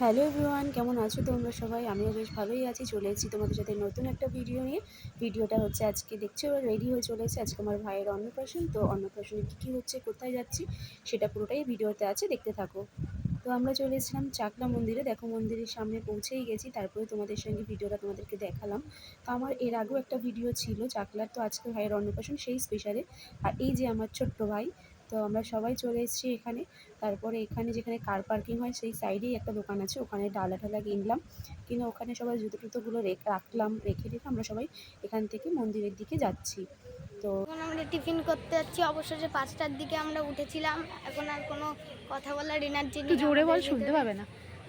Hello everyone, কেমন আছো তোমরা সবাই? আমিও বেশ ভালোই আছি। চলে এসেছি তোমাদের সাথে নতুন একটা ভিডিও নিয়ে। ভিডিওটা হচ্ছে আজকে দেখছো রেডি হয়ে চলে এসেছে। আজকে আমার ভাইয়ের অন্নপ্রাশন। তো অন্নপ্রাশনে কী কী হচ্ছে, কোথায় যাচ্ছি, সেটা পুরোটাই ভিডিওতে আছে, দেখতে থাকো। তো আমরা চলে এসেছিলাম চাকলা মন্দিরে। দেখো মন্দিরের সামনে পৌঁছেই গেছি, তারপরে তোমাদের সঙ্গে ভিডিওটা তোমাদেরকে দেখালাম। তো আমার এর আগেও একটা ভিডিও ছিল চাকলার, তো আজকে ভাইয়ের অন্নপ্রাশন সেই স্পেশালে। আর এই যে আমার ছোট্ট ভাই, তো আমরা সবাই চলে এসেছি এখানে। তারপরে এখানে যেখানে কার পার্কিং হয় সেই সাইডেই একটা দোকান আছে, ওখানে ডালা ঠালা কিনলাম, কিনে ওখানে সবাই জুতো টুতোগুলো রাখলাম, রেখে আমরা সবাই এখান থেকে মন্দিরের দিকে যাচ্ছি। তো এখন আমরা টিফিন করতে যাচ্ছি। অবশেষে 5টার দিকে আমরা উঠেছিলাম। এখন আর কোনো কথা বলার এনার্জি একটু নেই জোরে আমাদের বল, শুনতে ভিতরে। পাবে না।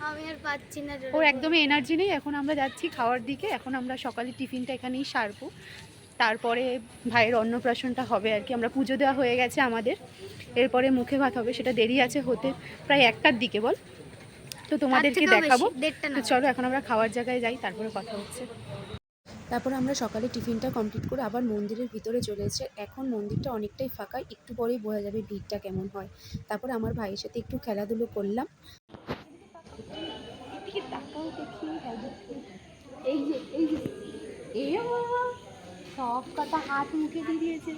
আমি আর পাচ্ছি না জোরে ওর বলতে। একদমই এনার্জি নেই। এখন আমরা যাচ্ছি খাওয়ার দিকে। এখন আমরা সকালে টিফিনটা এখানেই সারবো, তারপরে ভাইয়ের অন্নপ্রাশনটা হবে আর কি। আমরা পুজো দেওয়া হয়ে গেছে আমাদের, এরপরে মুখে ভাত হবে, সেটা দেরি আছে হতে, প্রায় 1টার দিকে বল। তো তার তোমাদেরকে থেকেও দেখাবো। বেশি, 1:30 তো নাগাদ। চলো এখন আমরা খাওয়ার জায়গায় যাই, তারপরে কথা হচ্ছে। তারপর আমরা সকালে টিফিনটা কমপ্লিট করে আবার মন্দিরের ভিতরে চলে এসেছি। এখন মন্দিরটা অনেকটাই ফাঁকা, একটু পরেই বোঝা যাবে ভিড়টা কেমন হয়। তারপর আমার ভাইয়ের সাথে একটু খেলাধুলো করলাম। এই যে এই যে এ বাবা, সব কটা হাত মুখে দিয়ে দিয়েছে।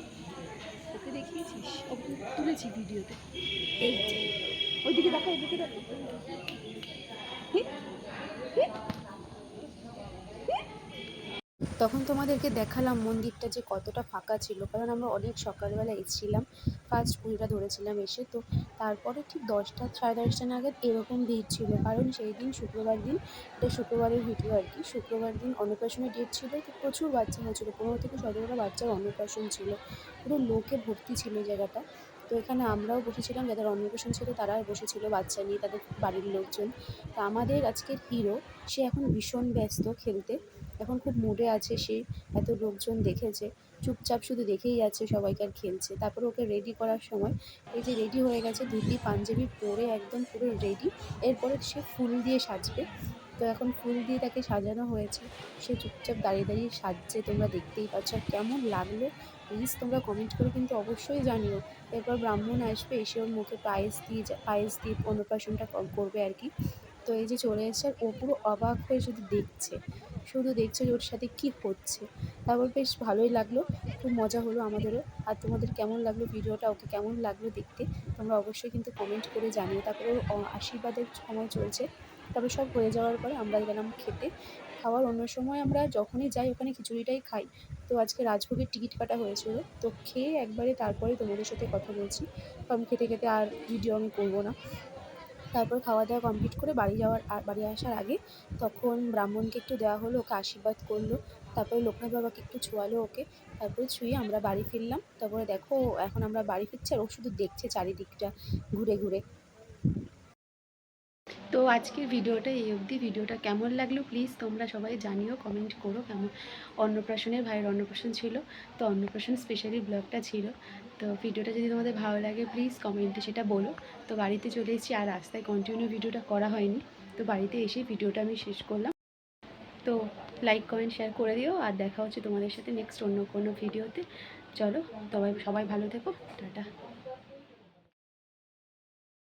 ওকে দেখিয়েছিস? ওকে তুলেছি ভিডিওতে। এই যে ওইদিকে দেখো, ওইদিকে দেখো। তখন তোমাদেরকে দেখালাম মন্দিরটা যে কতটা ফাঁকা ছিল, কারণ আমরা অনেক সকালবেলা এসেছিলাম, ফার্স্ট পুজোটা ধরেছিলাম এসে। তো তারপরে ঠিক 10টা সাড়ে 10টা নাগাদ এরকম ভিড় ছিল, কারণ সেই দিন শুক্রবার দিন, এটা শুক্রবারের ভিডিও আর কি। শুক্রবার দিন অন্নপ্রাশনের ডেট ছিল, তো প্রচুর বাচ্চা হয়েছিল, 15 থেকে 17টা বাচ্চার অন্নপ্রাশন ছিল, পুরো লোকে ভর্তি ছিল জায়গাটা। তো এখানে আমরাও বসেছিলাম, যাদের অন্নপ্রাশন ছিল তারাও বসেছিল বাচ্চা নিয়ে, তাদের বাড়ির লোকজন। তো আমাদের আজকের হিরো, সে এখন ভীষণ ব্যস্ত খেলতে, এখন খুব মুডে আছে সে। এত লোকজন দেখেছে, চুপচাপ শুধু দেখেই যাচ্ছে সবাইকে আর খেলছে। তারপর ওকে রেডি করার সময়, এই যে রেডি হয়ে গেছে, ধুতি পাঞ্জাবি পরে একদম পুরো রেডি। এরপরে সে ফুল দিয়ে সাজবে। তো এখন ফুল দিয়ে তাকে সাজানো হয়েছে, সে চুপচাপ দাঁড়িয়ে দাঁড়িয়ে সাজছে, তোমরা দেখতেই পাচ্ছ। আর কেমন লাগলো প্লিজ তোমরা কমেন্ট করে কিন্তু অবশ্যই জানিও। এরপর ব্রাহ্মণ আসবে, এসে ওর মুখে পায়েস দিয়ে অন্নপ্রাশনটা করবে আর কি। তো এই যে চলে এসেছে, আর ও পুরো অবাক হয়ে শুধু দেখছে যে ওর সাথে কী হচ্ছে। তারপর বেশ ভালোই লাগলো, খুব মজা হলো আমাদেরও। আর তোমাদের কেমন লাগলো ভিডিওটা, ওকে কেমন লাগলো দেখতে, তোমরা অবশ্যই কিন্তু কমেন্ট করে জানিও। তারপরে ওর আশীর্বাদের সময় চলছে। তবে সব হয়ে যাওয়ার পরে আমরা গেলাম খেতে। খাওয়ার অন্য সময় আমরা যখনই যাই ওখানে খিচুড়িটাই খাই। তো আজকে রাজভোগের টিকিট কাটা হয়েছিল, তো খেয়ে একবারে তারপরে তোমাদের সাথে কথা বলছি, কারণ খেতে খেতে আর ভিডিও আমি করবো না। তারপর খাওয়া দাওয়া কমপ্লিট করে বাড়ি আসার আগে তখন ব্রাহ্মণকে একটু দেওয়া হলো, ওকে আশীর্বাদ করলো। তারপরে লোকনাথ বাবাকে একটু ছোঁয়ালো ওকে। তারপরে ছুঁয়ে আমরা বাড়ি ফিরলাম। তারপরে দেখো এখন আমরা বাড়ি ফিরছি, আর ও শুধু দেখছে চারিদিকটা ঘুরে ঘুরে। তো আজকের ভিডিওটা এই অবধি। ভিডিওটা কেমন লাগলো প্লিজ তোমরা সবাই জানিও, কমেন্ট করো। কেমন ভাইয়ের অন্নপ্রাশন ছিল, তো অন্নপ্রাশন স্পেশালি ব্লগটা ছিল। তো ভিডিওটা যদি তোমাদের ভালো লাগে প্লিজ কমেন্টে সেটা বলো। তো বাড়িতে চলে এসেছি, আর রাস্তায় কন্টিনিউ ভিডিওটা করা হয়নি, তো বাড়িতে এসেই ভিডিওটা আমি শেষ করলাম। তো লাইক কমেন্ট শেয়ার করে দিও, আর দেখা হচ্ছে তোমাদের সাথে নেক্সট অন্য কোনো ভিডিওতে। চলো সবাই ভালো থেকো, টাটা।